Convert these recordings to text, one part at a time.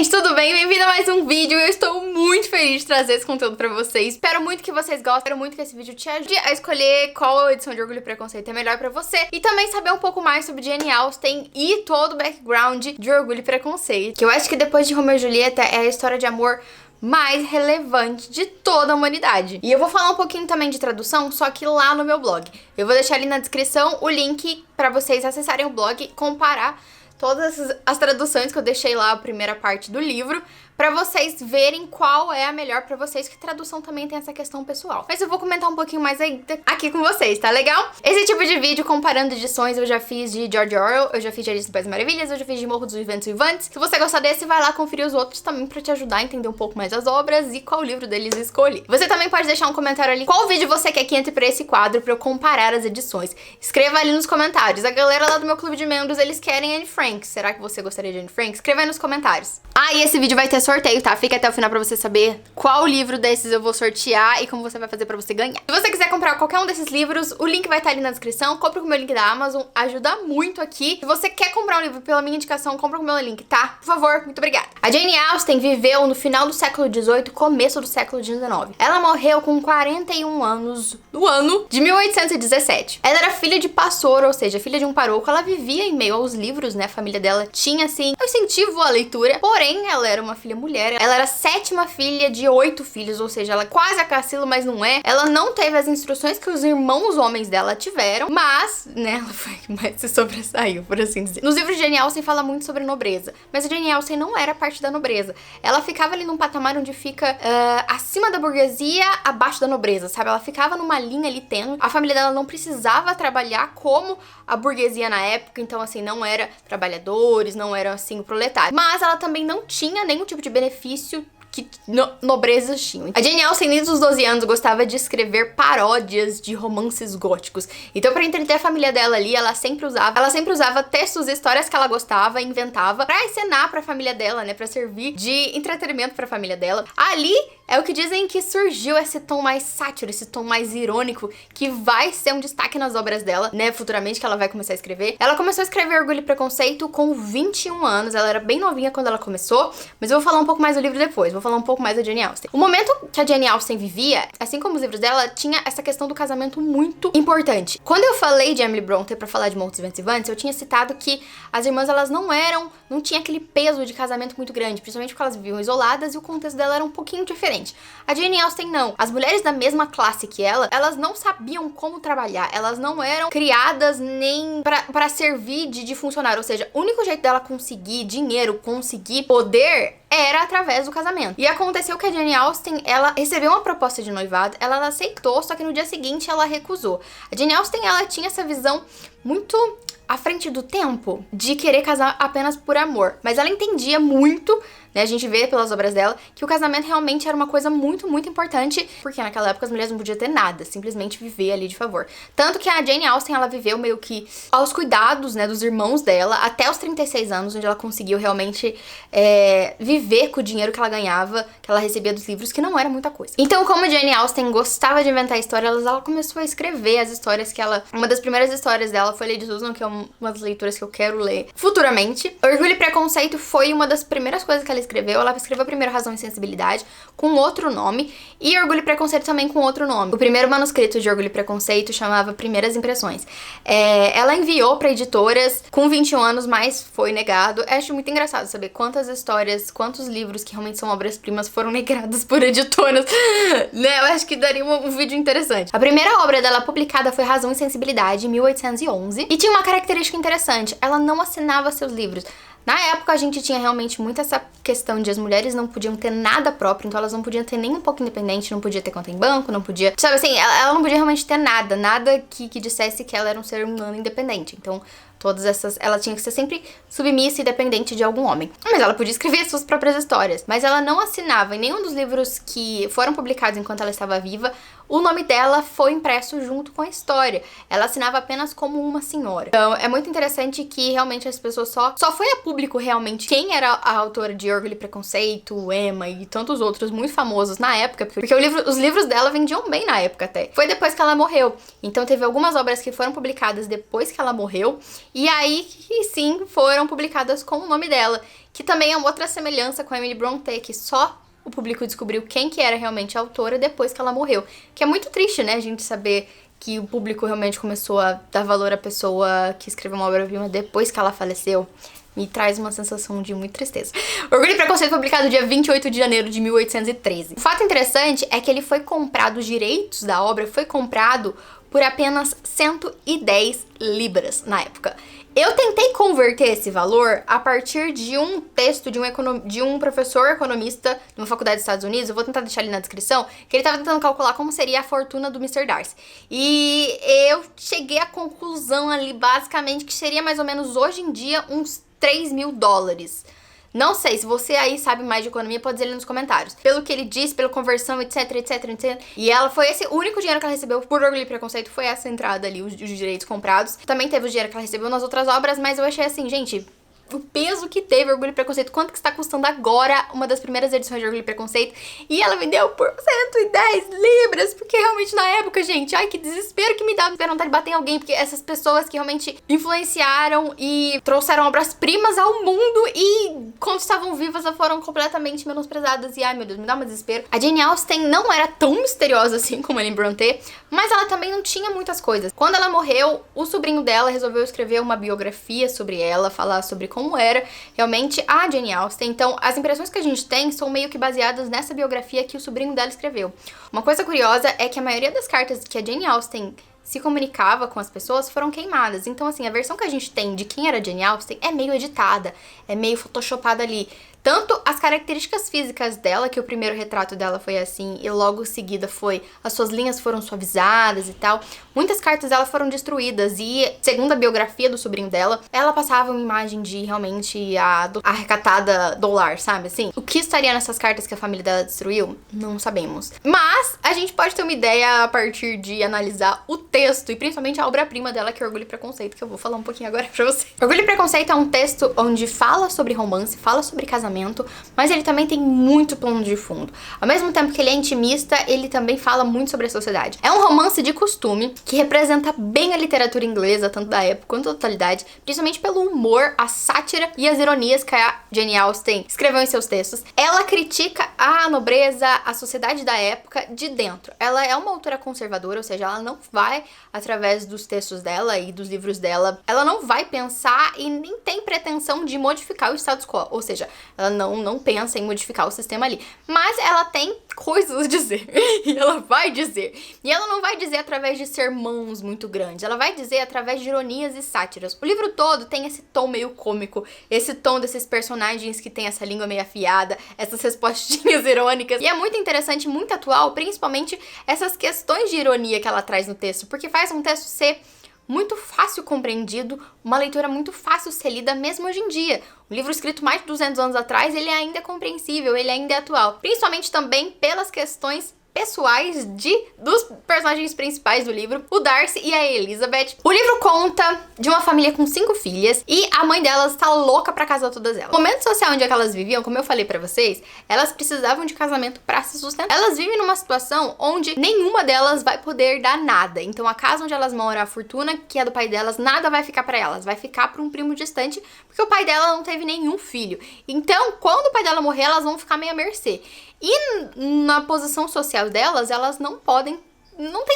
gente, tudo bem? Bem-vindo a mais um vídeo. Eu estou muito feliz de trazer esse conteúdo pra vocês. Espero muito que vocês gostem, espero muito que esse vídeo te ajude a escolher qual edição de Orgulho e Preconceito é melhor pra você e também saber um pouco mais sobre Jane Austen e todo o background de Orgulho e Preconceito, que eu acho que depois de Romeu e Julieta é a história de amor mais relevante de toda a humanidade. E eu vou falar um pouquinho também de tradução, só que lá no meu blog. Eu vou deixar ali na descrição o link pra vocês acessarem o blog e comparar todas as traduções que eu deixei lá, a primeira parte do livro, pra vocês verem qual é a melhor pra vocês, que tradução também tem essa questão pessoal. Mas eu vou comentar um pouquinho mais ainda aqui com vocês, tá legal? Esse tipo de vídeo comparando edições eu já fiz de George Orwell, eu já fiz de Alice no País das Maravilhas, eu já fiz de Morro dos Ventos Vivantes. Se você gostar desse, vai lá conferir os outros também pra te ajudar a entender um pouco mais as obras e qual livro deles escolher. Você também pode deixar um comentário ali qual vídeo você quer que entre pra esse quadro pra eu comparar as edições. Escreva ali nos comentários. A galera lá do meu clube de membros, eles querem Anne Frank. Será que você gostaria de Anne Frank? Escreva aí nos comentários. Ah, e esse vídeo vai ter sorteio, tá? Fica até o final pra você saber qual livro desses eu vou sortear e como você vai fazer pra você ganhar. Se você quiser comprar qualquer um desses livros, o link vai estar ali na descrição. Compre com o meu link da Amazon, ajuda muito aqui. Se você quer comprar um livro pela minha indicação, compra com o meu link, tá? Por favor, muito obrigada. A Jane Austen viveu no final do século XVIII, começo do século XIX. Ela morreu com 41 anos no ano de 1817. Ela era filha de pastor, ou seja, filha de um paroco. Ela vivia em meio aos livros, né? A família dela tinha, assim, um incentivo à leitura. Porém, ela era uma filha mulher. Ela era a sétima filha de 8 filhos, ou seja, ela é quase a caçula, mas não é. Ela não teve as instruções que os irmãos homens dela tiveram, mas, né, ela foi que mais se sobressaiu, por assim dizer. Nos livros de Jane Austen fala muito sobre nobreza, mas a Jane Austen não era parte da nobreza. Ela ficava ali num patamar onde fica acima da burguesia, abaixo da nobreza, sabe? Ela ficava numa linha ali tênue. A família dela não precisava trabalhar como a burguesia na época, então, assim, não era trabalhadores, não eram, assim, o proletário. Mas ela também não tinha nenhum tipo de benefício que nobrezas tinham. A Jane Austen, desde os 12 anos, gostava de escrever paródias de romances góticos. Então, pra entreter a família dela ali, ela sempre usava textos e histórias que ela gostava, inventava, pra encenar pra família dela, né? Pra servir de entretenimento pra família dela. Ali é o que dizem que surgiu esse tom mais sátiro, esse tom mais irônico, que vai ser um destaque nas obras dela, né? Futuramente, que ela vai começar a escrever. Ela começou a escrever Orgulho e Preconceito com 21 anos. Ela era bem novinha quando ela começou, mas eu vou falar um pouco mais do livro depois. Vou falar um pouco mais da Jane Austen. O momento que a Jane Austen vivia, assim como os livros dela, tinha essa questão do casamento muito importante. Quando eu falei de Emily Brontë pra falar de Morro dos Ventos Vivantes, eu tinha citado que as irmãs, elas não tinha aquele peso de casamento muito grande, principalmente porque elas viviam isoladas e o contexto dela era um pouquinho diferente. A Jane Austen não. As mulheres da mesma classe que ela, elas não sabiam como trabalhar, elas não eram criadas nem pra servir de funcionário, ou seja, o único jeito dela conseguir dinheiro, conseguir poder era através do casamento. E aconteceu que a Jane Austen, ela recebeu uma proposta de noivado, ela aceitou, só que no dia seguinte ela recusou. A Jane Austen, ela tinha essa visão muito à frente do tempo de querer casar apenas por amor, mas ela entendia muito, né, a gente vê pelas obras dela, que o casamento realmente era uma coisa muito, muito importante, porque naquela época as mulheres não podiam ter nada, simplesmente viver ali de favor. Tanto que a Jane Austen, ela viveu meio que aos cuidados, né, dos irmãos dela, até os 36 anos, onde ela conseguiu realmente viver com o dinheiro que ela ganhava, que ela recebia dos livros, que não era muita coisa. Então, como a Jane Austen gostava de inventar histórias, ela começou a escrever as histórias que ela... Uma das primeiras histórias dela foi Lady Susan, que é uma das leituras que eu quero ler futuramente. Orgulho e Preconceito foi uma das primeiras coisas que ela escreveu. Ela escreveu primeiro Razão e Sensibilidade com outro nome e Orgulho e Preconceito também com outro nome. O primeiro manuscrito de Orgulho e Preconceito chamava Primeiras Impressões. Ela enviou pra editoras com 21 anos, mas foi negado. Eu acho muito engraçado saber quantas histórias, quantos livros que realmente são obras-primas foram negados por editoras, né? Eu acho que daria um vídeo interessante. A primeira obra dela publicada foi Razão e Sensibilidade, em 1811, e tinha uma característica interessante: ela não assinava seus livros. Na época, a gente tinha realmente muito essa questão de as mulheres não podiam ter nada próprio, então elas não podiam ter nem um pouco independente, não podia ter conta em banco, não podia... Sabe assim, ela não podia realmente ter nada que dissesse que ela era um ser humano independente. Então, todas essas... Ela tinha que ser sempre submissa e dependente de algum homem. Mas ela podia escrever suas próprias histórias. Mas ela não assinava em nenhum dos livros que foram publicados enquanto ela estava viva. O nome dela foi impresso junto com a história. Ela assinava apenas como uma senhora. Então, é muito interessante que realmente as pessoas só foi a público realmente quem era a autora de Orgulho e Preconceito, Emma e tantos outros muito famosos na época, porque os livros dela vendiam bem na época até. Foi depois que ela morreu. Então teve algumas obras que foram publicadas depois que ela morreu, e aí sim foram publicadas com o nome dela. que também é uma outra semelhança com a Emily Brontë, que só o público descobriu quem que era realmente a autora depois que ela morreu. Que é muito triste, né, a gente saber que o público realmente começou a dar valor à pessoa que escreveu uma obra-prima depois que ela faleceu. Me traz uma sensação de muita tristeza. Orgulho e Preconceito foi publicado dia 28 de janeiro de 1813. O fato interessante é que ele foi comprado, os direitos da obra foi comprado por apenas 110 libras na época. Eu tentei converter esse valor a partir de um texto de um professor economista de uma faculdade dos Estados Unidos, eu vou tentar deixar ali na descrição, que ele estava tentando calcular como seria a fortuna do Mr. Darcy. E eu cheguei à conclusão ali, basicamente, que seria mais ou menos hoje em dia uns 3 mil dólares. Não sei, se você aí sabe mais de economia, pode dizer ali nos comentários. Pelo que ele disse, pela conversão, etc, etc, etc. E ela foi esse único dinheiro que ela recebeu por Orgulho e Preconceito, foi essa entrada ali, os direitos comprados. Também teve o dinheiro que ela recebeu nas outras obras, mas eu achei assim, gente, o peso que teve Orgulho e Preconceito, quanto que está custando agora uma das primeiras edições de Orgulho e Preconceito, e ela vendeu por 110 libras, porque realmente na época, gente, ai que desespero que me dá vontade de bater em alguém, porque essas pessoas que realmente influenciaram e trouxeram obras-primas ao mundo e quando estavam vivas foram completamente menosprezadas e ai meu Deus, me dá um desespero. A Jane Austen não era tão misteriosa assim como a Emily Brontë, mas ela também não tinha muitas coisas. Quando ela morreu, o sobrinho dela resolveu escrever uma biografia sobre ela, falar sobre como era realmente a Jane Austen. Então, as impressões que a gente tem são meio que baseadas nessa biografia que o sobrinho dela escreveu. Uma coisa curiosa é que a maioria das cartas que a Jane Austen se comunicava com as pessoas foram queimadas. Então, assim, a versão que a gente tem de quem era Jane Austen é meio editada, é meio photoshopada ali. Tanto as características físicas dela, que o primeiro retrato dela foi assim, e logo em seguida as suas linhas foram suavizadas e tal. Muitas cartas dela foram destruídas e, segundo a biografia do sobrinho dela, ela passava uma imagem de realmente a recatada do lar, sabe assim? O que estaria nessas cartas que a família dela destruiu? Não sabemos. Mas a gente pode ter uma ideia a partir de analisar o texto e principalmente a obra-prima dela, que é Orgulho e Preconceito, que eu vou falar um pouquinho agora pra você. Orgulho e Preconceito é um texto onde fala sobre romance, fala sobre casamento, mas ele também tem muito plano de fundo. Ao mesmo tempo que ele é intimista, ele também fala muito sobre a sociedade. É um romance de costume que representa bem a literatura inglesa, tanto da época quanto da atualidade, principalmente pelo humor, a sátira e as ironias que a Jane Austen escreveu em seus textos. Ela critica a nobreza, a sociedade da época de dentro. Ela é uma autora conservadora, ou seja, ela não vai, através dos textos dela e dos livros dela, ela não vai pensar e nem tem pretensão de modificar o status quo, ou seja, ela não pensa em modificar o sistema ali. Mas ela tem coisas a dizer. E ela vai dizer. E ela não vai dizer através de sermões muito grandes. Ela vai dizer através de ironias e sátiras. O livro todo tem esse tom meio cômico. Esse tom desses personagens que tem essa língua meio afiada. Essas respostinhas irônicas. E é muito interessante, muito atual. Principalmente essas questões de ironia que ela traz no texto. Porque faz um texto ser muito fácil compreendido, uma leitura muito fácil ser lida mesmo hoje em dia. Um livro escrito mais de 200 anos atrás, ele ainda é compreensível, ele ainda é atual. Principalmente também pelas questões pessoais dos personagens principais do livro, o Darcy e a Elizabeth. O livro conta de uma família com 5 filhas e a mãe delas tá louca pra casar todas elas. No momento social onde elas viviam, como eu falei pra vocês, elas precisavam de casamento pra se sustentar. Elas vivem numa situação onde nenhuma delas vai poder dar nada. Então a casa onde elas moram, a fortuna que é do pai delas, nada vai ficar pra elas, vai ficar pra um primo distante, porque o pai dela não teve nenhum filho. Então, quando o pai dela morrer, elas vão ficar meio à mercê. E na posição social delas, elas não tem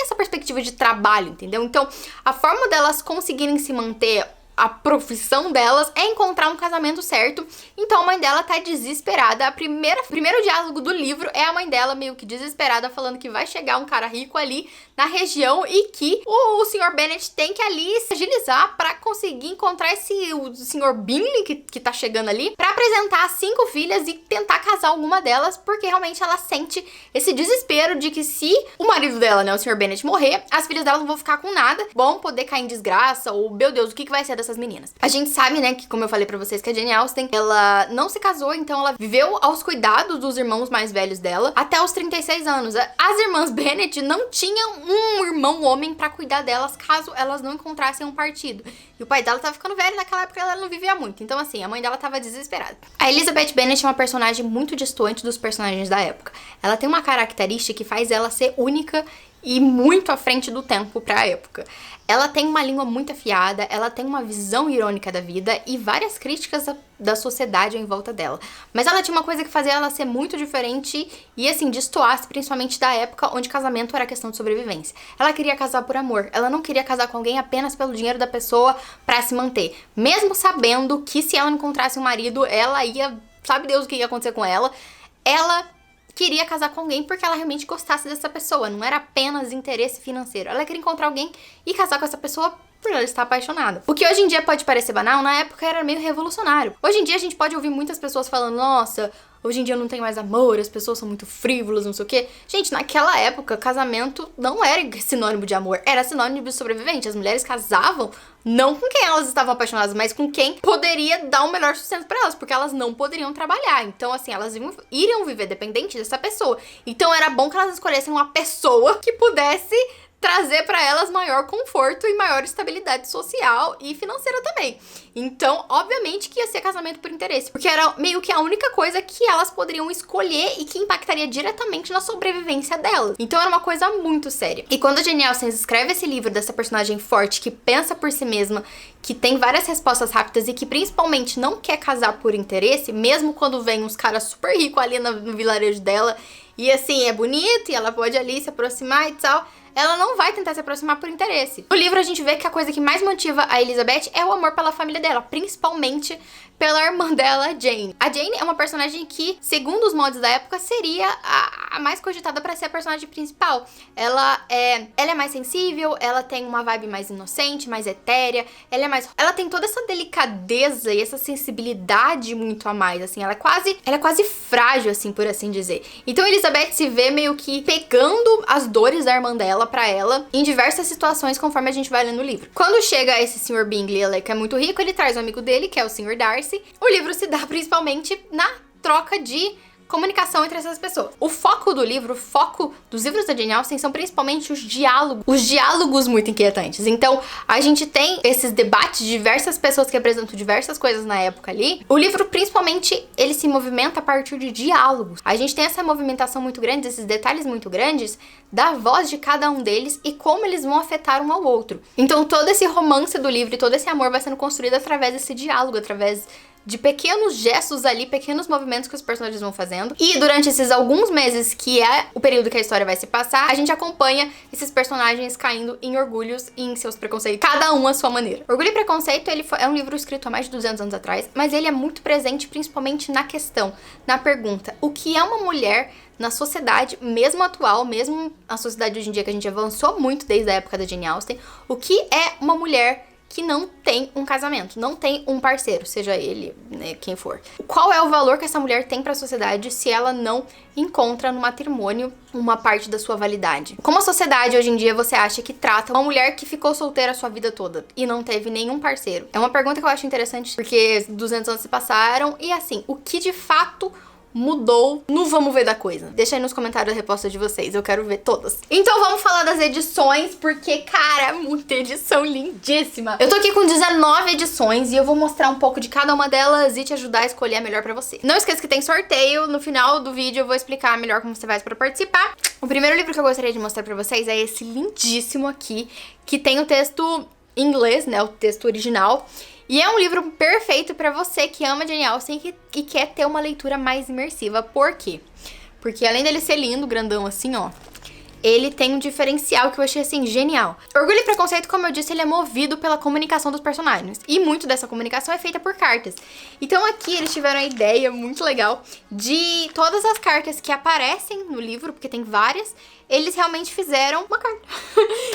essa perspectiva de trabalho, entendeu? Então, a forma delas conseguirem se manter, a profissão delas é encontrar um casamento certo. Então a mãe dela tá desesperada. Primeiro diálogo do livro é a mãe dela meio que desesperada, falando que vai chegar um cara rico ali na região e que o Sr. Bennet tem que ali se agilizar pra conseguir encontrar o Sr. Bingley que tá chegando ali, pra apresentar as 5 filhas e tentar casar alguma delas, porque realmente ela sente esse desespero de que se o marido dela, né, o Sr. Bennet, morrer, as filhas dela não vão ficar com nada, vão poder cair em desgraça, ou meu Deus, o que vai ser dessas meninas? A gente sabe, né, que como eu falei pra vocês, que a Jane Austen, ela não se casou, então ela viveu aos cuidados dos irmãos mais velhos dela até os 36 anos. As irmãs Bennet não tinham um irmão homem pra cuidar delas caso elas não encontrassem um partido. E o pai dela tava ficando velho, naquela época ela não vivia muito. Então assim, a mãe dela tava desesperada. A Elizabeth Bennet é uma personagem muito distante dos personagens da época. Ela tem uma característica que faz ela ser única e muito à frente do tempo pra época. Ela tem uma língua muito afiada, ela tem uma visão irônica da vida e várias críticas da sociedade em volta dela. Mas ela tinha uma coisa que fazia ela ser muito diferente e, assim, destoasse principalmente da época onde casamento era questão de sobrevivência. Ela queria casar por amor, ela não queria casar com alguém apenas pelo dinheiro da pessoa pra se manter. Mesmo sabendo que se ela encontrasse um marido, ela ia... sabe Deus o que ia acontecer com ela. Ela queria casar com alguém porque ela realmente gostasse dessa pessoa, não era apenas interesse financeiro. Ela queria encontrar alguém e casar com essa pessoa por ela estar apaixonada. O que hoje em dia pode parecer banal, na época era meio revolucionário. Hoje em dia a gente pode ouvir muitas pessoas falando, nossa, hoje em dia não tem mais amor, as pessoas são muito frívolas, não sei o quê. Gente, naquela época, casamento não era sinônimo de amor, era sinônimo de sobrevivente. As mulheres casavam não com quem elas estavam apaixonadas, mas com quem poderia dar o melhor sustento pra elas, porque elas não poderiam trabalhar. Então, assim, elas iriam viver dependente dessa pessoa. Então, era bom que elas escolhessem uma pessoa que pudesse trazer pra elas maior conforto e maior estabilidade social e financeira também. Então, obviamente que ia ser casamento por interesse, porque era meio que a única coisa que elas poderiam escolher e que impactaria diretamente na sobrevivência delas. Então, era uma coisa muito séria. E quando a Jane Austen escreve esse livro dessa personagem forte que pensa por si mesma, que tem várias respostas rápidas e que principalmente não quer casar por interesse, mesmo quando vem uns caras super ricos ali no vilarejo dela, e assim, é bonito e ela pode ali se aproximar e tal, ela não vai tentar se aproximar por interesse. No livro a gente vê que a coisa que mais motiva a Elizabeth é o amor pela família dela, principalmente pela irmã dela, Jane. A Jane é uma personagem que, segundo os moldes da época, seria a mais cogitada pra ser a personagem principal. Ela é mais sensível, ela tem uma vibe mais inocente, mais etérea, ela tem toda essa delicadeza e essa sensibilidade muito a mais, assim, ela é quase frágil, assim, por assim dizer. Então Elizabeth se vê meio que pegando as dores da irmã dela pra ela em diversas situações conforme a gente vai lendo o livro. Quando chega esse Sr. Bingley, que é muito rico, ele traz um amigo dele, que é o Sr. Darcy. O livro se dá principalmente na troca de comunicação entre essas pessoas. O foco do livro, o foco dos livros da Jane Austen são principalmente os diálogos muito inquietantes. Então, a gente tem esses debates de diversas pessoas que apresentam diversas coisas na época ali. O livro, principalmente, ele se movimenta a partir de diálogos. A gente tem essa movimentação muito grande, esses detalhes muito grandes da voz de cada um deles e como eles vão afetar um ao outro. Então, todo esse romance do livro e todo esse amor vai sendo construído através desse diálogo, através de pequenos gestos ali, pequenos movimentos que os personagens vão fazendo. E durante esses alguns meses, que é o período que a história vai se passar, a gente acompanha esses personagens caindo em orgulhos e em seus preconceitos, cada um à sua maneira. Orgulho e Preconceito, é um livro escrito há mais de 200 anos atrás, mas ele é muito presente principalmente na questão, na pergunta, o que é uma mulher na sociedade, mesmo atual, mesmo a sociedade hoje em dia, que a gente avançou muito desde a época da Jane Austen, o que é uma mulher que não tem um casamento, não tem um parceiro, seja ele, né, quem for. Qual é o valor que essa mulher tem para a sociedade se ela não encontra no matrimônio uma parte da sua validade? Como a sociedade hoje em dia você acha que trata uma mulher que ficou solteira a sua vida toda e não teve nenhum parceiro? É uma pergunta que eu acho interessante porque 200 anos se passaram e assim, o que de fato mudou no vamos ver da coisa? Deixa aí nos comentários a resposta de vocês, eu quero ver todas. Então vamos falar das edições, porque, cara, muita edição lindíssima. Eu tô aqui com 19 edições e eu vou mostrar um pouco de cada uma delas e te ajudar a escolher a melhor pra você. Não esqueça que tem sorteio, no final do vídeo eu vou explicar melhor como você faz pra participar. O primeiro livro que eu gostaria de mostrar pra vocês é esse lindíssimo aqui, que tem o texto em inglês, né, o texto original. E é um livro perfeito pra você que ama Jane Austen e quer ter uma leitura mais imersiva. Por quê? Porque além dele ser lindo, grandão assim, ó, ele tem um diferencial que eu achei, assim, genial. Orgulho e Preconceito, como eu disse, ele é movido pela comunicação dos personagens. E muito dessa comunicação é feita por cartas. Então aqui eles tiveram a ideia muito legal de todas as cartas que aparecem no livro, porque tem várias, eles realmente fizeram uma carta.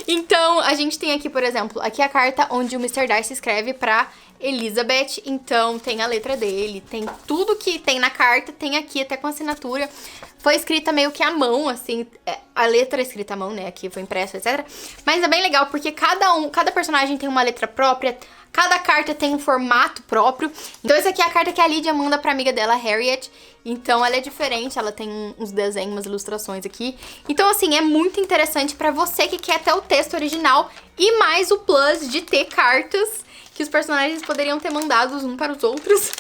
Então a gente tem aqui, por exemplo, aqui a carta onde o Mr. Darcy escreve pra Elizabeth, então tem a letra dele, tem tudo que tem na carta, tem aqui até com assinatura. Foi escrita meio que à mão, assim, a letra é escrita à mão, né, aqui foi impresso, etc. Mas é bem legal porque cada personagem tem uma letra própria, cada carta tem um formato próprio. Então essa aqui é a carta que a Lydia manda pra amiga dela, Harriet. Então ela é diferente, ela tem uns desenhos, umas ilustrações aqui. Então assim, é muito interessante pra você que quer ter o texto original e mais o plus de ter cartas que os personagens poderiam ter mandado um para os outros.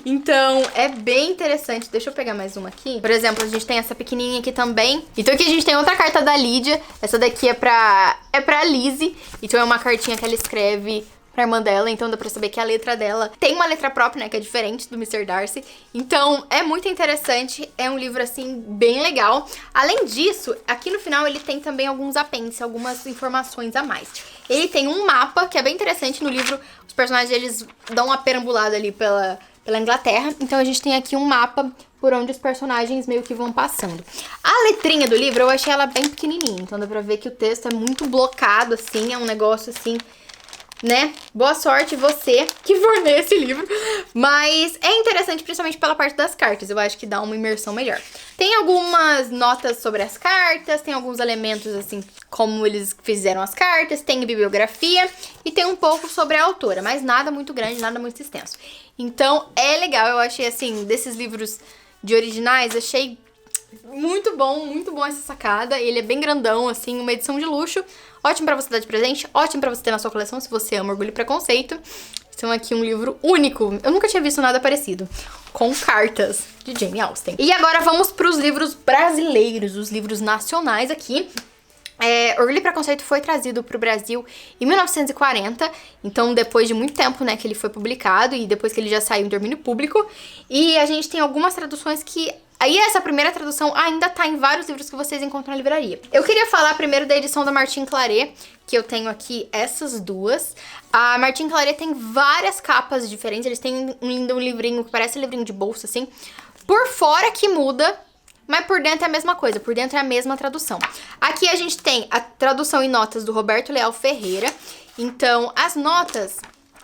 Então, é bem interessante. Deixa eu pegar mais uma aqui. Por exemplo, a gente tem essa pequenininha aqui também. Então aqui a gente tem outra carta da Lídia. Essa daqui é pra Lizzie. Então é uma cartinha que ela escreve pra irmã dela, então dá pra saber que a letra dela tem uma letra própria, né, que é diferente do Mr. Darcy. Então, é muito interessante, é um livro, assim, bem legal. Além disso, aqui no final ele tem também alguns apêndices, algumas informações a mais. Ele tem um mapa, que é bem interessante no livro, os personagens, eles dão uma perambulada ali pela Inglaterra. Então a gente tem aqui um mapa por onde os personagens meio que vão passando. A letrinha do livro, eu achei ela bem pequenininha, então dá pra ver que o texto é muito blocado, assim, é um negócio, assim, né? Boa sorte você que for ler esse livro. Mas é interessante principalmente pela parte das cartas. Eu acho que dá uma imersão melhor. Tem algumas notas sobre as cartas, tem alguns elementos assim, como eles fizeram as cartas, tem bibliografia e tem um pouco sobre a autora, mas nada muito grande, nada muito extenso. Então é legal, eu achei assim, desses livros de originais, achei muito bom essa sacada. Ele é bem grandão, assim, uma edição de luxo. Ótimo pra você dar de presente, ótimo pra você ter na sua coleção se você ama Orgulho e Preconceito. Então aqui um livro único, eu nunca tinha visto nada parecido, com cartas de Jane Austen. E agora vamos pros livros brasileiros, os livros nacionais aqui. Orgulho e Preconceito foi trazido pro Brasil em 1940, então depois de muito tempo, né, que ele foi publicado e depois que ele já saiu em domínio público. E a gente tem algumas traduções que... Aí essa primeira tradução ainda tá em vários livros que vocês encontram na livraria. Eu queria falar primeiro da edição da Martine Claret, que eu tenho aqui essas duas. A Martine Claret tem várias capas diferentes, eles têm um lindo livrinho que parece livrinho de bolsa, assim. Por fora que muda, mas por dentro é a mesma coisa, por dentro é a mesma tradução. Aqui a gente tem a tradução em notas do Roberto Leal Ferreira. Então, as notas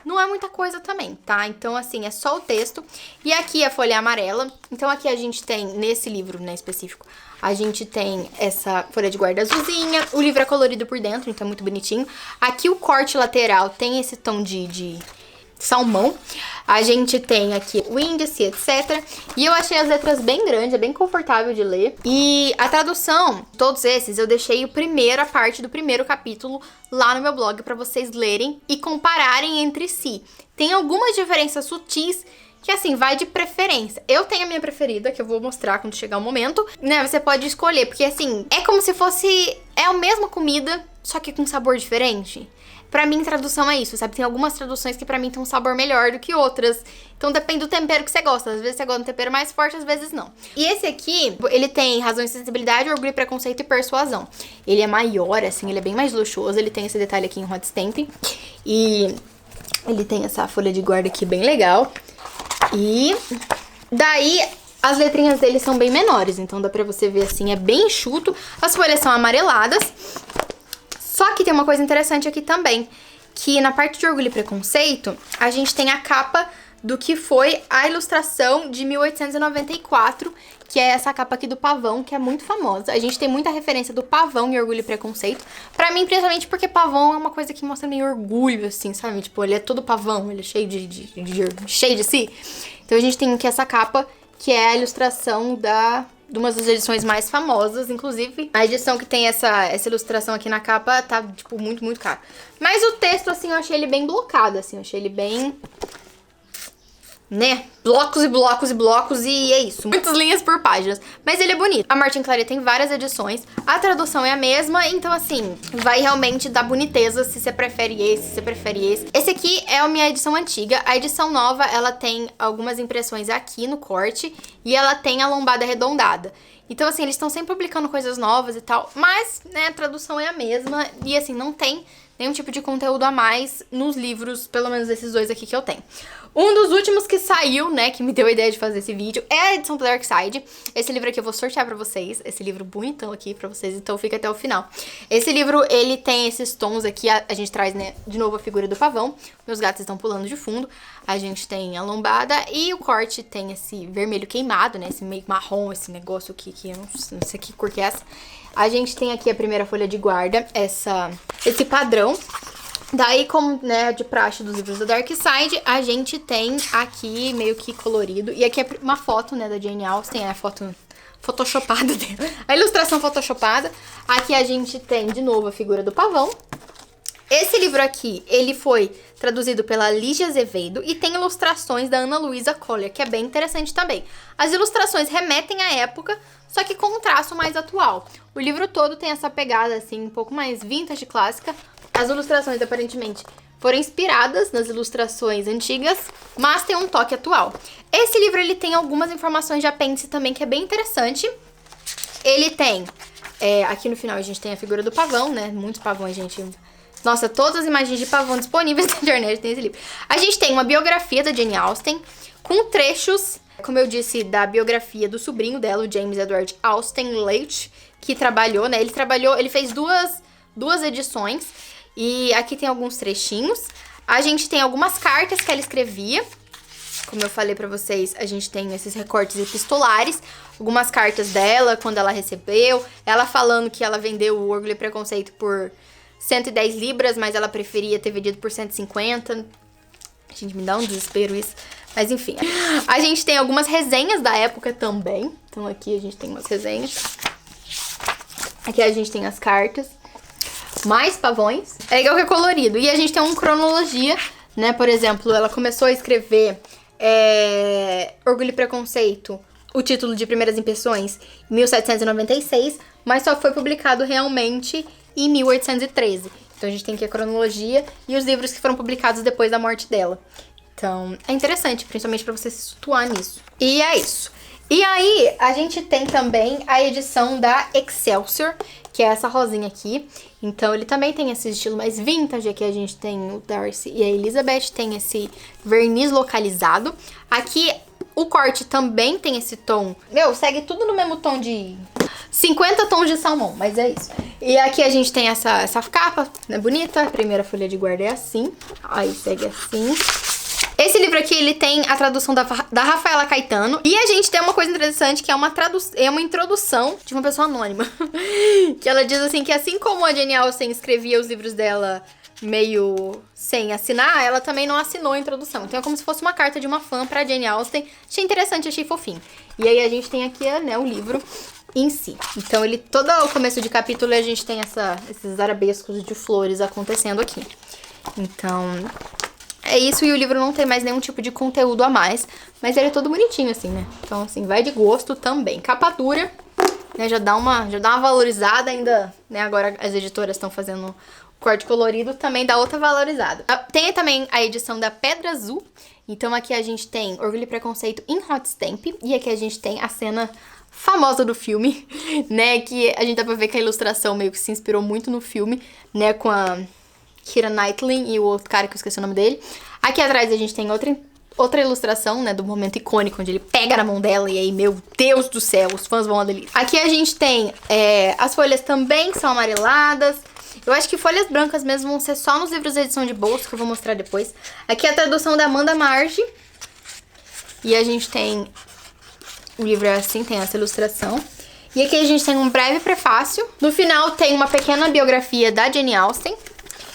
não é muita coisa também, tá? Então, assim, é só o texto. E aqui a folha amarela. Então, aqui a gente tem, nesse livro, né, específico, a gente tem essa folha de guarda azulzinha. O livro é colorido por dentro, então é muito bonitinho. Aqui o corte lateral tem esse tom de salmão. A gente tem aqui o índice, etc. E eu achei as letras bem grandes, é bem confortável de ler. E a tradução, todos esses, eu deixei a parte do primeiro capítulo lá no meu blog pra vocês lerem e compararem entre si. Tem algumas diferenças sutis que, assim, vai de preferência. Eu tenho a minha preferida, que eu vou mostrar quando chegar o momento, né? Você pode escolher, porque, assim, é como se fosse... É a mesma comida, só que com sabor diferente. Pra mim, tradução é isso, sabe? Tem algumas traduções que pra mim tem um sabor melhor do que outras. Então depende do tempero que você gosta. Às vezes você gosta de um tempero mais forte, às vezes não. E esse aqui, ele tem razão e sensibilidade, orgulho, preconceito e persuasão. Ele é maior, assim, ele é bem mais luxuoso. Ele tem esse detalhe aqui em hot stamp. E ele tem essa folha de guarda aqui bem legal. E daí... As letrinhas dele são bem menores, então dá pra você ver assim, é bem enxuto. As folhas são amareladas. Só que tem uma coisa interessante aqui também, que na parte de Orgulho e Preconceito, a gente tem a capa do que foi a ilustração de 1894, que é essa capa aqui do pavão, que é muito famosa. A gente tem muita referência do pavão em Orgulho e Preconceito. Pra mim, principalmente porque pavão é uma coisa que mostra meio orgulho, assim, sabe? Tipo, ele é todo pavão, ele é cheio cheio de si. Então a gente tem aqui essa capa, que é a ilustração de uma das edições mais famosas, inclusive. A edição que tem essa ilustração aqui na capa tá, tipo, muito, muito caro. Mas o texto, assim, eu achei ele bem blocado, assim, eu achei ele bem... né? Blocos e blocos e blocos e é isso. Muitas linhas por páginas. Mas ele é bonito. A Martine Claret tem várias edições. A tradução é a mesma. Então, assim, vai realmente dar boniteza se você prefere esse, se você prefere esse. Esse aqui é a minha edição antiga. A edição nova, ela tem algumas impressões aqui no corte. E ela tem a lombada arredondada. Então, assim, eles estão sempre publicando coisas novas e tal. Mas, né, a tradução é a mesma. E, assim, não tem nenhum tipo de conteúdo a mais nos livros, pelo menos esses dois aqui que eu tenho. Um dos últimos que saiu, né, que me deu a ideia de fazer esse vídeo, é a edição do Dark Side. Esse livro aqui eu vou sortear pra vocês, esse livro bonitão aqui pra vocês, então fica até o final. Esse livro, ele tem esses tons aqui, a gente traz, né, de novo a figura do pavão. Meus gatos estão pulando de fundo. A gente tem a lombada e o corte tem esse vermelho queimado, né, esse meio marrom, esse negócio aqui, que eu não sei que cor que é essa. A gente tem aqui a primeira folha de guarda, esse padrão. Daí, como, né, de praxe dos livros da Dark Side, a gente tem aqui meio que colorido. E aqui é uma foto, né, da Jane Austen, é a foto photoshopada dela. A ilustração photoshopada. Aqui a gente tem, de novo, a figura do pavão. Esse livro aqui, ele foi traduzido pela Lígia Azevedo e tem ilustrações da Ana Luísa Collier, que é bem interessante também. As ilustrações remetem à época, só que com um traço mais atual. O livro todo tem essa pegada, assim, um pouco mais vintage, clássica. As ilustrações, aparentemente, foram inspiradas nas ilustrações antigas, mas tem um toque atual. Esse livro, ele tem algumas informações de apêndice também, que é bem interessante. Ele tem, aqui no final a gente tem a figura do pavão, né? Muitos pavões, gente. Nossa, todas as imagens de pavão disponíveis na internet tem esse livro. A gente tem uma biografia da Jane Austen, com trechos, como eu disse, da biografia do sobrinho dela, o James Edward Austen Leitch, que trabalhou, né? Ele fez duas edições. E aqui tem alguns trechinhos. A gente tem algumas cartas que ela escrevia. Como eu falei pra vocês, a gente tem esses recortes epistolares. Algumas cartas dela, quando ela recebeu. Ela falando que ela vendeu o Orgulho e Preconceito por 110 libras, mas ela preferia ter vendido por 150. Gente, me dá um desespero isso. Mas enfim. A gente tem algumas resenhas da época também. Então aqui a gente tem umas resenhas. Aqui a gente tem as cartas. Mais pavões. É legal que é colorido. E a gente tem uma cronologia, né? Por exemplo, ela começou a escrever Orgulho e Preconceito, o título de Primeiras Impressões, em 1796, mas só foi publicado realmente em 1813. Então a gente tem aqui a cronologia e os livros que foram publicados depois da morte dela. Então é interessante, principalmente pra você se situar nisso. E é isso. E aí, a gente tem também a edição da Excelsior, que é essa rosinha aqui. Então, ele também tem esse estilo mais vintage. Aqui a gente tem o Darcy e a Elizabeth, tem esse verniz localizado. Aqui, o corte também tem esse tom. Segue tudo no mesmo tom de 50 tons de salmão, mas é isso. E aqui a gente tem essa capa, né, bonita. A primeira folha de guarda é assim. Aí segue assim. Esse livro aqui, ele tem a tradução da Rafaela Caetano. E a gente tem uma coisa interessante, que é uma introdução de uma pessoa anônima. Que ela diz assim, que assim como a Jane Austen escrevia os livros dela meio sem assinar, ela também não assinou a introdução. Então é como se fosse uma carta de uma fã pra Jane Austen. Achei interessante, achei fofinho. E aí a gente tem aqui, né, o livro em si. Então todo o começo de capítulo a gente tem esses arabescos de flores acontecendo aqui. Então é isso, e o livro não tem mais nenhum tipo de conteúdo a mais, mas ele é todo bonitinho assim, né? Então assim, vai de gosto também. Capa dura, né, já dá uma valorizada ainda, né? Agora as editoras estão fazendo corte colorido, também dá outra valorizada. Tem também a edição da Pedra Azul. Então aqui a gente tem Orgulho e Preconceito em hot stamp, e aqui a gente tem a cena famosa do filme, né? Que a gente dá pra ver que a ilustração meio que se inspirou muito no filme, né? Com a Keira Knightley e o outro cara que eu esqueci o nome dele. Aqui atrás a gente tem outra ilustração, né, do momento icônico, onde ele pega na mão dela e aí, meu Deus do céu, os fãs vão aderir. Aqui a gente tem as folhas também, que são amareladas. Eu acho que folhas brancas mesmo vão ser só nos livros da edição de bolso, que eu vou mostrar depois. Aqui é a tradução da Amanda Marge. E a gente tem... O livro é assim, tem essa ilustração. E aqui a gente tem um breve prefácio. No final tem uma pequena biografia da Jane Austen.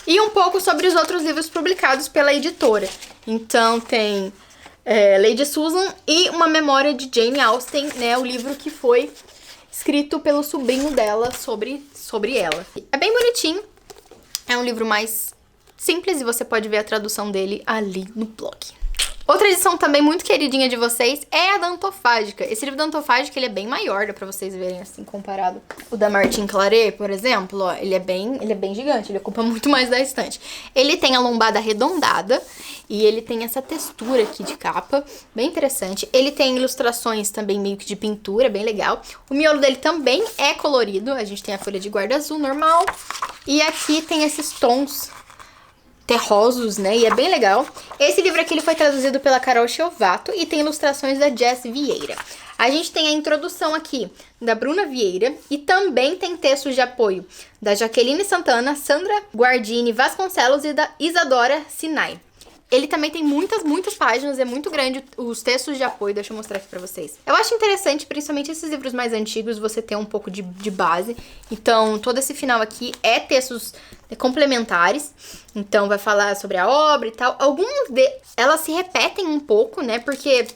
E um pouco sobre os outros livros publicados pela editora. Então tem Lady Susan e uma memória de Jane Austen, né? O livro que foi escrito pelo sobrinho dela sobre ela. É bem bonitinho. É um livro mais simples e você pode ver a tradução dele ali no blog. Outra edição também muito queridinha de vocês é a da Antofágica. Esse livro da Antofágica, ele é bem maior, dá pra vocês verem assim, comparado. O da Martine Claret, por exemplo, ó, ele é bem gigante, ele ocupa muito mais da estante. Ele tem a lombada arredondada e ele tem essa textura aqui de capa, bem interessante. Ele tem ilustrações também meio que de pintura, bem legal. O miolo dele também é colorido, a gente tem a folha de guarda azul normal. E aqui tem esses tons terrosos, né? E é bem legal. Esse livro aqui ele foi traduzido pela Carol Chiovato e tem ilustrações da Jess Vieira. A gente tem a introdução aqui da Bruna Vieira e também tem textos de apoio da Jaqueline Santana, Sandra Guardini Vasconcelos e da Isadora Sinai. Ele também tem muitas páginas, é muito grande os textos de apoio, deixa eu mostrar aqui pra vocês. Eu acho interessante, principalmente esses livros mais antigos, você ter um pouco de base. Então, todo esse final aqui é textos complementares, então vai falar sobre a obra e tal. Elas se repetem um pouco, né, porque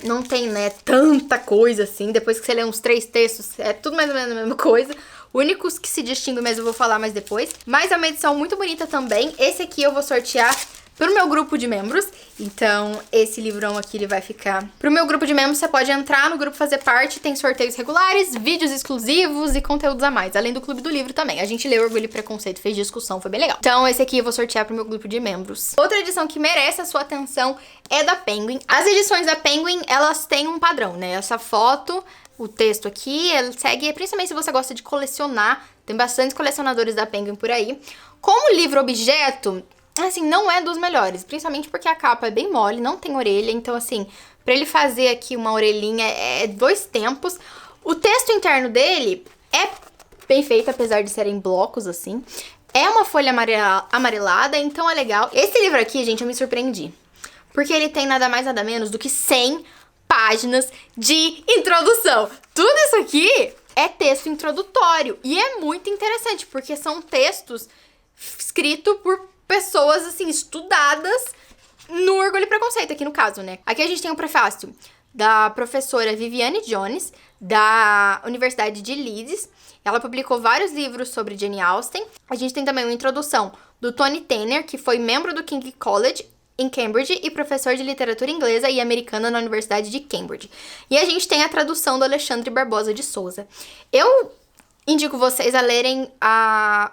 não tem, né, tanta coisa assim. Depois que você lê uns 3 textos, é tudo mais ou menos a mesma coisa. Únicos que se distinguem, mas eu vou falar mais depois. Mas é uma edição muito bonita também. Esse aqui eu vou sortear pro meu grupo de membros. Então, esse livrão aqui, ele vai ficar pro meu grupo de membros. Você pode entrar no grupo, fazer parte. Tem sorteios regulares, vídeos exclusivos e conteúdos a mais. Além do Clube do Livro também. A gente leu Orgulho e Preconceito, fez discussão, foi bem legal. Então, esse aqui eu vou sortear pro meu grupo de membros. Outra edição que merece a sua atenção é da Penguin. As edições da Penguin, elas têm um padrão, né? Essa foto, o texto aqui, ele segue, principalmente se você gosta de colecionar. Tem bastantes colecionadores da Penguin por aí. Como livro objeto, assim, não é dos melhores, principalmente porque a capa é bem mole, não tem orelha, então assim, pra ele fazer aqui uma orelhinha é 2 tempos. O texto interno dele é bem feito, apesar de serem blocos, assim. É uma folha amarelada, então é legal. Esse livro aqui, gente, eu me surpreendi, porque ele tem nada mais nada menos do que 100 páginas de introdução. Tudo isso aqui é texto introdutório, e é muito interessante, porque são textos escritos por pessoas, assim, estudadas no Orgulho e Preconceito, aqui no caso, né? Aqui a gente tem um prefácio da professora Viviane Jones, da Universidade de Leeds. Ela publicou vários livros sobre Jane Austen. A gente tem também uma introdução do Tony Tanner, que foi membro do King College em Cambridge e professor de literatura inglesa e americana na Universidade de Cambridge. E a gente tem a tradução do Alexandre Barbosa de Souza. Eu indico vocês a lerem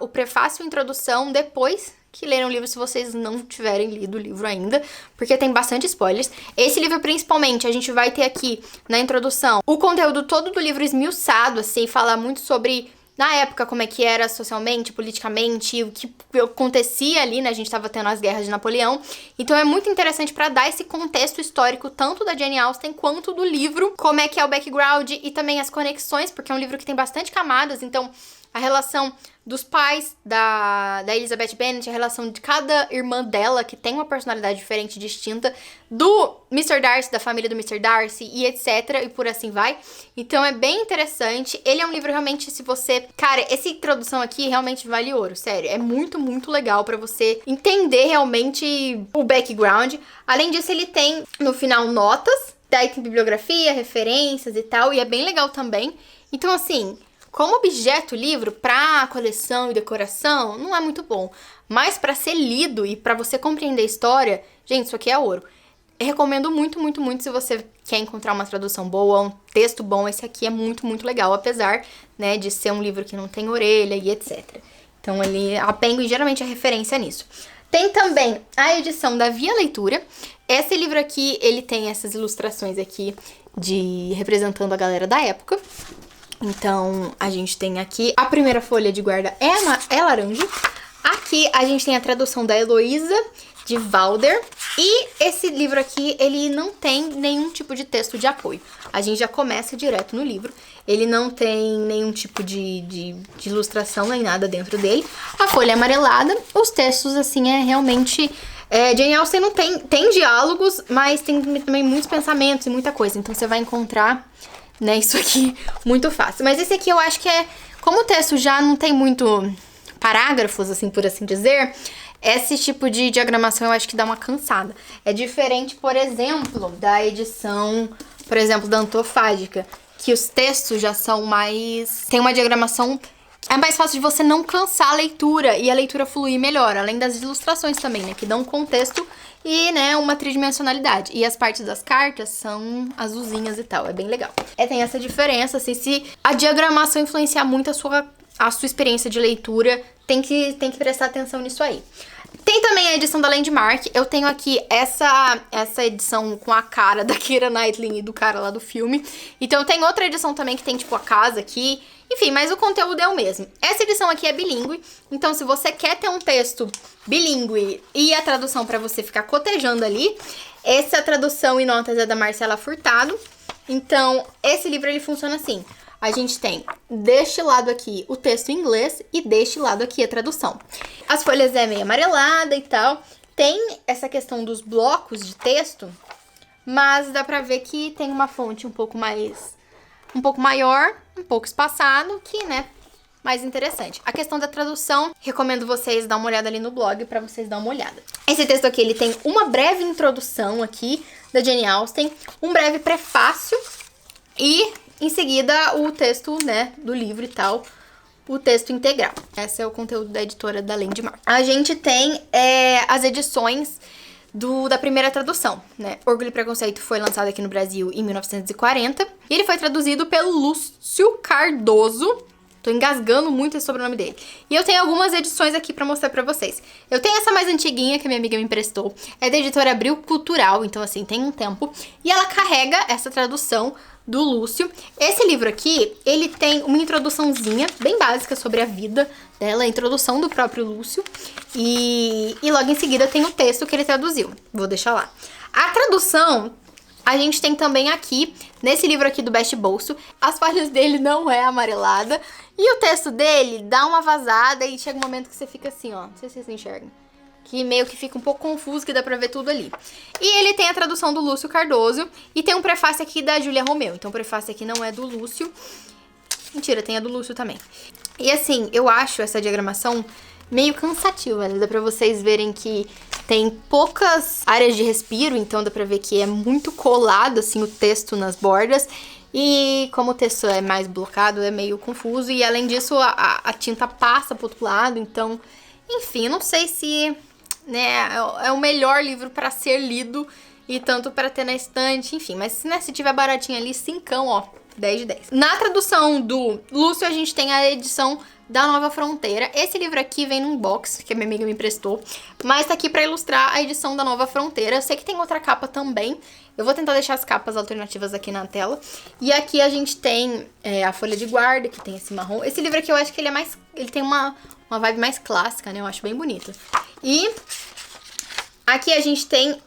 o prefácio e a introdução depois que lerem o livro, se vocês não tiverem lido o livro ainda, porque tem bastante spoilers. Esse livro, principalmente, a gente vai ter aqui na introdução o conteúdo todo do livro esmiuçado, assim, falar muito sobre, na época, como é que era socialmente, politicamente, o que acontecia ali, né? A gente tava tendo as guerras de Napoleão. Então é muito interessante pra dar esse contexto histórico, tanto da Jane Austen quanto do livro, como é que é o background e também as conexões, porque é um livro que tem bastante camadas, então a relação dos pais da Elizabeth Bennet, a relação de cada irmã dela, que tem uma personalidade diferente, distinta, do Mr. Darcy, da família do Mr. Darcy, e etc, e por assim vai. Então é bem interessante. Ele é um livro realmente, se você... Cara, essa introdução aqui realmente vale ouro, sério. É muito, muito legal pra você entender realmente o background. Além disso, ele tem, no final, notas, daí tem bibliografia, referências e tal, e é bem legal também. Então, assim... Como objeto, livro, pra coleção e decoração, não é muito bom. Mas pra ser lido e pra você compreender a história, gente, isso aqui é ouro. Eu recomendo muito, muito, muito se você quer encontrar uma tradução boa, um texto bom. Esse aqui é muito, muito legal, apesar, né, de ser um livro que não tem orelha e etc. Então, ali, a Penguin geralmente é referência nisso. Tem também a edição da Via Leitura. Esse livro aqui, ele tem essas ilustrações aqui representando a galera da época. Então, a gente tem aqui, a primeira folha de guarda é laranja. Aqui a gente tem a tradução da Heloísa de Valder. E esse livro aqui, ele não tem nenhum tipo de texto de apoio. A gente já começa direto no livro. Ele não tem nenhum tipo de ilustração nem nada dentro dele. A folha é amarelada. Os textos, assim, é realmente... Jane Austen não tem diálogos, mas tem também muitos pensamentos e muita coisa. Então, você vai encontrar... né, isso aqui muito fácil. Mas esse aqui eu acho que como o texto já não tem muito parágrafos, assim, por assim dizer, esse tipo de diagramação eu acho que dá uma cansada. É diferente, por exemplo, da edição, por exemplo, da Antofágica, que os textos já são mais... tem uma diagramação... é mais fácil de você não cansar a leitura e a leitura fluir melhor, além das ilustrações também, né, que dão contexto e, né, uma tridimensionalidade. E as partes das cartas são azulzinhas e tal, é bem legal. Tem essa diferença, assim, se a diagramação influenciar muito a sua experiência de leitura, tem que prestar atenção nisso aí. Tem também a edição da Landmark. Eu tenho aqui essa edição com a cara da Keira Knightley e do cara lá do filme. Então tem outra edição também que tem, tipo, a casa aqui. Enfim, mas o conteúdo é o mesmo. Essa edição aqui é bilíngue. Então, se você quer ter um texto bilíngue e a tradução pra você ficar cotejando ali, essa tradução e notas é da Marcela Furtado. Então, esse livro, ele funciona assim. A gente tem deste lado aqui o texto em inglês e deste lado aqui a tradução. As folhas é meio amarelada e tal. Tem essa questão dos blocos de texto, mas dá pra ver que tem uma fonte um pouco maior, um pouco espaçado, que, né, mais interessante. A questão da tradução, recomendo vocês dar uma olhada ali no blog pra vocês dar uma olhada. Esse texto aqui, ele tem uma breve introdução aqui da Jane Austen, um breve prefácio e... em seguida, o texto, né, do livro e tal, o texto integral. Esse é o conteúdo da editora da Landmark. A gente tem as edições da primeira tradução, né? Orgulho e Preconceito foi lançado aqui no Brasil em 1940 e ele foi traduzido pelo Lúcio Cardoso. Tô engasgando muito esse sobrenome dele. E eu tenho algumas edições aqui pra mostrar pra vocês. Eu tenho essa mais antiguinha que a minha amiga me emprestou. É da editora Abril Cultural, então assim, tem um tempo. E ela carrega essa tradução do Lúcio. Esse livro aqui, ele tem uma introduçãozinha bem básica sobre a vida dela, a introdução do próprio Lúcio. E logo em seguida tem o texto que ele traduziu. Vou deixar lá. A tradução a gente tem também aqui, nesse livro aqui do Best Bolso. As folhas dele não é amarelada. E o texto dele dá uma vazada e chega um momento que você fica assim, ó. Não sei se vocês enxergam. Que meio que fica um pouco confuso, que dá pra ver tudo ali. E ele tem a tradução do Lúcio Cardoso. E tem um prefácio aqui da Júlia Romeu. Então o prefácio aqui não é do Lúcio. Mentira, tem a do Lúcio também. E assim, eu acho essa diagramação meio cansativa, né? Dá pra vocês verem que tem poucas áreas de respiro, então dá pra ver que é muito colado, assim, o texto nas bordas. E como o texto é mais blocado, é meio confuso. E além disso, a tinta passa pro outro lado, então... Enfim, não sei se, né, é o melhor livro pra ser lido e tanto pra ter na estante, enfim. Mas, né, se tiver baratinho ali, 5, ó, 10 de 10. Na tradução do Lúcio, a gente tem a edição da Nova Fronteira. Esse livro aqui vem num box, que a minha amiga me emprestou, mas tá aqui pra ilustrar a edição da Nova Fronteira. Eu sei que tem outra capa também. Eu vou tentar deixar as capas alternativas aqui na tela. E aqui a gente tem a folha de guarda, que tem esse marrom. Esse livro aqui eu acho que ele é mais... Ele tem uma vibe mais clássica, né? Eu acho bem bonito. E aqui a gente tem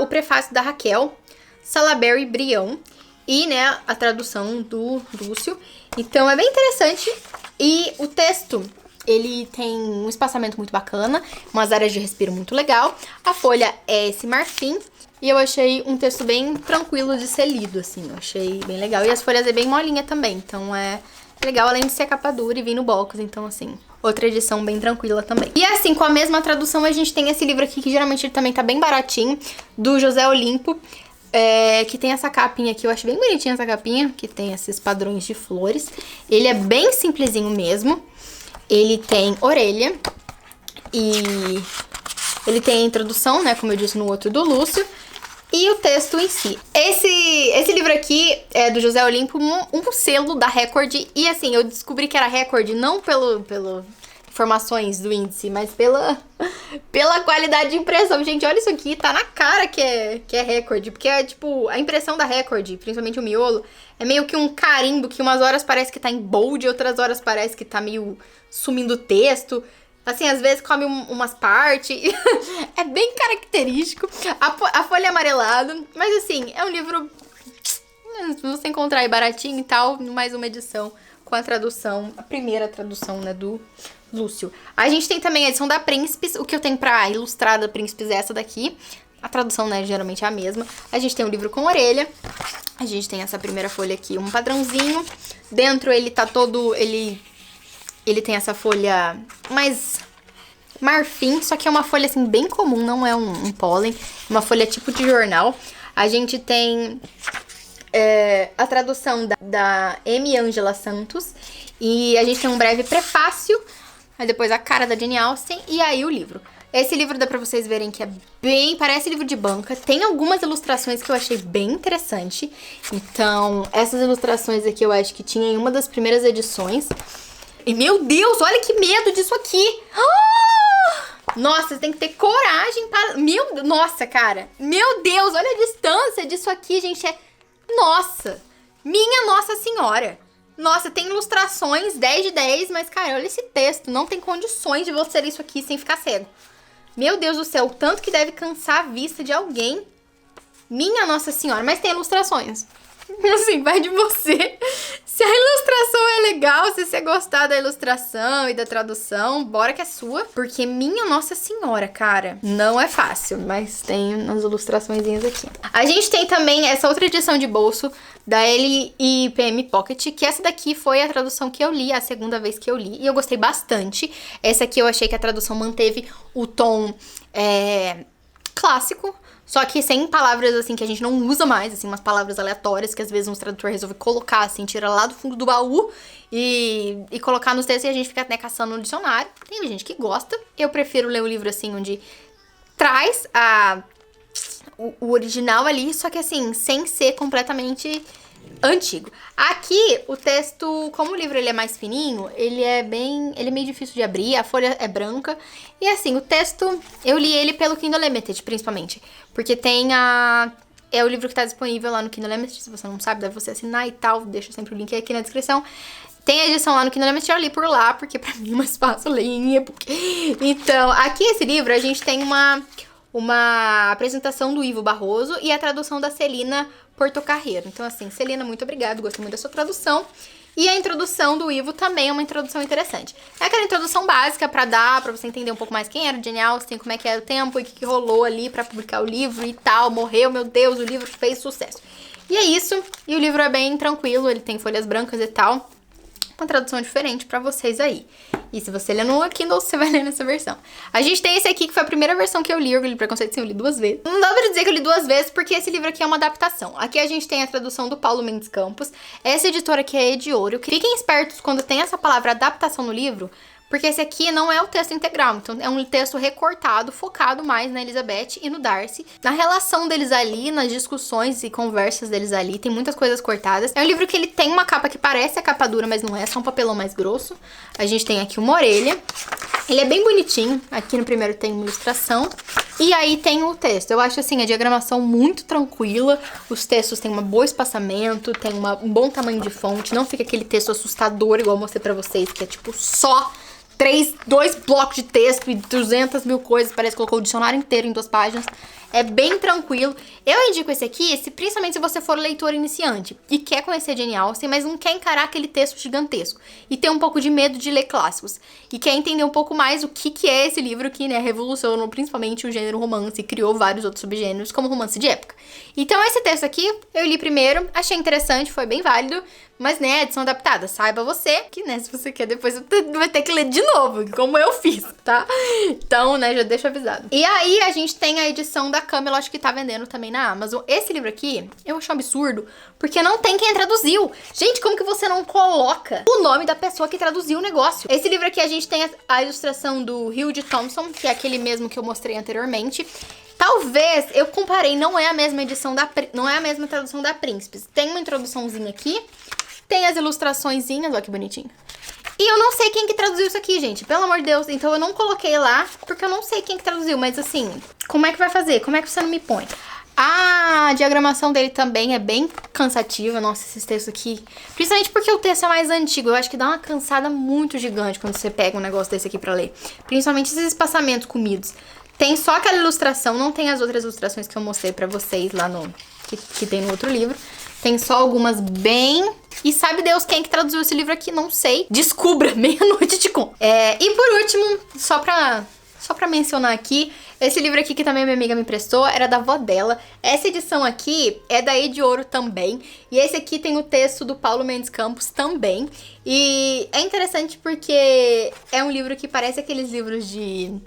o prefácio da Raquel Salaberry Brião. E, né, a tradução do Lúcio. Então é bem interessante. E o texto, ele tem um espaçamento muito bacana, umas áreas de respiro muito legal. A folha é esse marfim. E eu achei um texto bem tranquilo de ser lido, assim. Eu achei bem legal. E as folhas é bem molinha também, então é legal, além de ser capa dura e vir no box. Então, assim, outra edição bem tranquila também. E assim, com a mesma tradução, a gente tem esse livro aqui, que geralmente ele também tá bem baratinho, do José Olimpo. Que tem essa capinha aqui, eu acho bem bonitinha essa capinha, que tem esses padrões de flores. Ele é bem simplesinho mesmo. Ele tem orelha e ele tem a introdução, né, como eu disse no outro do Lúcio, e o texto em si. Esse livro aqui é do José Olimpo, um selo da Record, e assim, eu descobri que era Record não pelo informações do índice, mas pela qualidade de impressão. Gente, olha isso aqui, tá na cara que é Record, porque é tipo, a impressão da Record, principalmente o miolo, é meio que um carimbo, que umas horas parece que tá em bold, outras horas parece que tá meio sumindo o texto. Assim, às vezes come umas partes. É bem característico. A folha é amarelada, mas assim, é um livro... Você encontrar aí baratinho e tal, mais uma edição com a tradução, a primeira tradução, né, do Lúcio. A gente tem também a edição da Príncipes. O que eu tenho pra ilustrar da Príncipes é essa daqui. A tradução, né, geralmente é a mesma. A gente tem um livro com orelha. A gente tem essa primeira folha aqui, um padrãozinho. Dentro ele tá todo... Ele tem essa folha mais marfim, só que é uma folha, assim, bem comum, não é um pólen. Uma folha tipo de jornal. A gente tem... a tradução da M. Ângela Santos. E a gente tem um breve prefácio. Aí depois a cara da Jane Austen. E aí o livro. Esse livro dá pra vocês verem que é bem... Parece livro de banca. Tem algumas ilustrações que eu achei bem interessante. Então, essas ilustrações aqui eu acho que tinha em uma das primeiras edições. E, meu Deus, olha que medo disso aqui. Nossa, você tem que ter coragem para... Nossa, cara. Meu Deus, olha a distância disso aqui, gente. Nossa. Minha Nossa Senhora. Nossa, tem ilustrações 10 de 10, mas, cara, olha esse texto. Não tem condições de você ler isso aqui sem ficar cego. Meu Deus do céu, o tanto que deve cansar a vista de alguém. Minha Nossa Senhora. Mas tem ilustrações. Assim, vai de você. Se a ilustração é legal, se você gostar da ilustração e da tradução, bora que é sua. Porque minha Nossa Senhora, cara, não é fácil, mas tem umas ilustraçõezinhas aqui. A gente tem também essa outra edição de bolso da LIPM Pocket, que essa daqui foi a tradução que eu li, a segunda vez que eu li, e eu gostei bastante. Essa aqui eu achei que a tradução manteve o tom clássico, só que sem palavras, assim, que a gente não usa mais, assim, umas palavras aleatórias que às vezes um tradutor resolve colocar, assim, tira lá do fundo do baú e colocar nos textos e a gente fica, né, caçando no dicionário. Tem gente que gosta. Eu prefiro ler o livro, assim, onde traz o original ali, só que, assim, sem ser completamente antigo. Aqui, o texto, como o livro ele é mais fininho, ele é meio difícil de abrir, a folha é branca. E assim, o texto, eu li ele pelo Kindle Unlimited, principalmente. Porque tem é o livro que tá disponível lá no Kindle Unlimited, se você não sabe, deve você assinar e tal, deixa sempre o link aqui na descrição. Tem a edição lá no Kindle Unlimited, eu li por lá, porque pra mim é mais fácil ler em e-book. Então, aqui esse livro, a gente tem uma apresentação do Ivo Barroso e a tradução da Celina Portocarrero. Então, assim, Celina, muito obrigada, gostei muito da sua tradução. E a introdução do Ivo também é uma introdução interessante. É aquela introdução básica pra você entender um pouco mais quem era o Jane Austen, como é que era o tempo e o que rolou ali pra publicar o livro e tal. Morreu, meu Deus, o livro fez sucesso. E é isso. E o livro é bem tranquilo, ele tem folhas brancas e tal. Uma tradução diferente pra vocês aí. E se você ler no Kindle, você vai ler nessa versão. A gente tem esse aqui, que foi a primeira versão que eu li, Orgulho e Preconceito, sim, eu li 2 vezes. Não dá pra dizer que eu li 2 vezes, porque esse livro aqui é uma adaptação. Aqui a gente tem a tradução do Paulo Mendes Campos. Essa editora aqui é Ediouro. Fiquem espertos quando tem essa palavra adaptação no livro, porque esse aqui não é o texto integral, então é um texto recortado, focado mais na Elizabeth e no Darcy, na relação deles ali, nas discussões e conversas deles ali, tem muitas coisas cortadas. É um livro que ele tem uma capa que parece a capa dura, mas não é, só um papelão mais grosso. A gente tem aqui uma orelha, ele é bem bonitinho, aqui no primeiro tem uma ilustração, e aí tem o texto. Eu acho assim, a diagramação muito tranquila, os textos têm um bom espaçamento, tem um bom tamanho de fonte, não fica aquele texto assustador igual eu mostrei pra vocês, que é tipo só 2 blocos de texto e 200 mil coisas, parece que colocou o dicionário inteiro em 2 páginas. É bem tranquilo. Eu indico esse aqui, principalmente se você for leitor iniciante e quer conhecer Jane Austen, mas não quer encarar aquele texto gigantesco e tem um pouco de medo de ler clássicos e quer entender um pouco mais o que é esse livro que, né, revolucionou principalmente o gênero romance e criou vários outros subgêneros, como romance de época. Então esse texto aqui eu li primeiro, achei interessante, foi bem válido, mas, né, edição adaptada, saiba você que, né, se você quer depois vai ter que ler de novo, como eu fiz, tá? Então, né, já deixo avisado. E aí a gente tem a edição da Camelot que tá vendendo também na Amazon. Esse livro aqui, eu acho um absurdo, porque não tem quem traduziu. Gente, como que você não coloca o nome da pessoa que traduziu o negócio? Esse livro aqui a gente tem a ilustração do Hugh Thompson, que é aquele mesmo que eu mostrei anteriormente. Talvez, eu comparei, não é a mesma edição não é a mesma tradução da Príncipes. Tem uma introduçãozinha aqui, tem as ilustraçõezinhas, olha que bonitinho. E eu não sei quem que traduziu isso aqui, gente, pelo amor de Deus. Então eu não coloquei lá, porque eu não sei quem que traduziu. Mas assim, como é que vai fazer? Como é que você não me põe? A diagramação dele também é bem cansativa. Nossa, esses textos aqui. Principalmente porque o texto é mais antigo. Eu acho que dá uma cansada muito gigante quando você pega um negócio desse aqui pra ler. Principalmente esses espaçamentos comidos. Tem só aquela ilustração, não tem as outras ilustrações que eu mostrei pra vocês lá que tem no outro livro. Tem só algumas bem... E sabe Deus quem que traduziu esse livro aqui? Não sei. Descubra, meia-noite de conto. E por último, só pra mencionar aqui, esse livro aqui que também minha amiga me emprestou, era da avó dela. Essa edição aqui é da Ediouro também. E esse aqui tem o texto do Paulo Mendes Campos também. E é interessante porque é um livro que parece aqueles livros de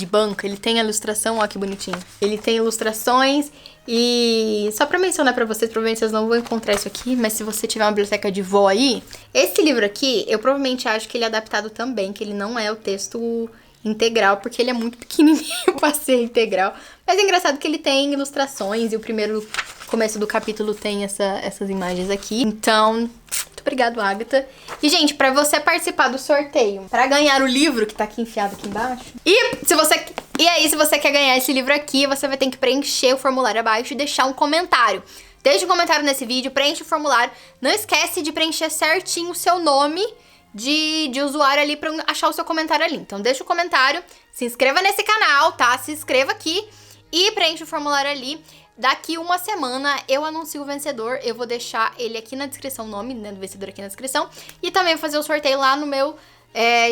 banco. Ele tem a ilustração, ó que bonitinho. Ele tem ilustrações e só pra mencionar pra vocês, provavelmente vocês não vão encontrar isso aqui, mas se você tiver uma biblioteca de vó aí, esse livro aqui, eu provavelmente acho que ele é adaptado também, que ele não é o texto integral, porque ele é muito pequenininho pra ser integral. Mas é engraçado que ele tem ilustrações e o primeiro começo do capítulo tem essas imagens aqui. Então, muito obrigado, Agatha. E, gente, pra você participar do sorteio, pra ganhar o livro que tá aqui enfiado aqui embaixo. E aí, se você quer ganhar esse livro aqui, você vai ter que preencher o formulário abaixo e deixar um comentário. Deixa um comentário nesse vídeo, preenche o formulário. Não esquece de preencher certinho o seu nome de usuário ali pra eu achar o seu comentário ali. Então deixa o comentário, se inscreva nesse canal, tá? Se inscreva aqui e preenche o formulário ali. Daqui uma semana eu anuncio o vencedor, eu vou deixar ele aqui na descrição, o nome, né, do vencedor aqui na descrição. E também vou fazer o sorteio lá no meu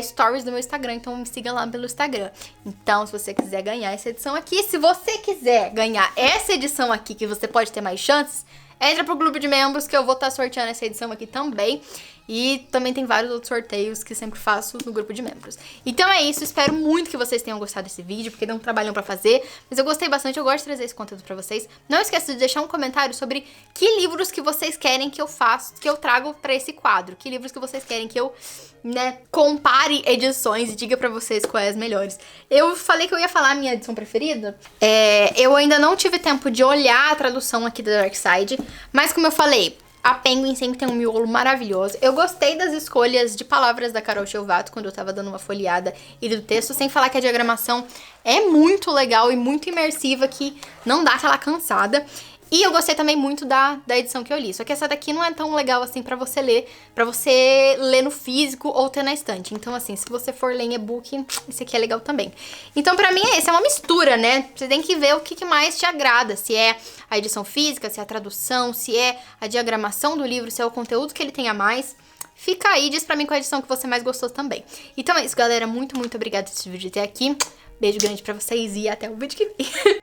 stories do meu Instagram, então me siga lá pelo Instagram. Então, se você quiser ganhar essa edição aqui, se você quiser ganhar essa edição aqui, que você pode ter mais chances, entra pro grupo de membros que eu vou estar sorteando essa edição aqui também. E também tem vários outros sorteios que sempre faço no grupo de membros. Então é isso, espero muito que vocês tenham gostado desse vídeo, porque deu um trabalhão pra fazer. Mas eu gostei bastante, eu gosto de trazer esse conteúdo pra vocês. Não esqueça de deixar um comentário sobre que livros que vocês querem que eu faça, que eu trago pra esse quadro. Que livros que vocês querem que eu, compare edições e diga pra vocês quais as melhores. Eu falei que eu ia falar a minha edição preferida. Eu ainda não tive tempo de olhar a tradução aqui da Dark Side, mas como eu falei, a Penguin sempre tem um miolo maravilhoso. Eu gostei das escolhas de palavras da Carol Shelvato quando eu tava dando uma folheada e do texto, sem falar que a diagramação é muito legal e muito imersiva, que não dá aquela cansada. E eu gostei também muito da edição que eu li. Só que essa daqui não é tão legal assim pra você ler no físico ou ter na estante. Então, assim, se você for ler em e-book, esse aqui é legal também. Então, pra mim, esse é uma mistura, né? Você tem que ver o que mais te agrada. Se é a edição física, se é a tradução, se é a diagramação do livro, se é o conteúdo que ele tem a mais. Fica aí, diz pra mim qual edição que você mais gostou também. Então é isso, galera. Muito, muito obrigada por esse vídeo até aqui. Beijo grande pra vocês e até o vídeo que vem.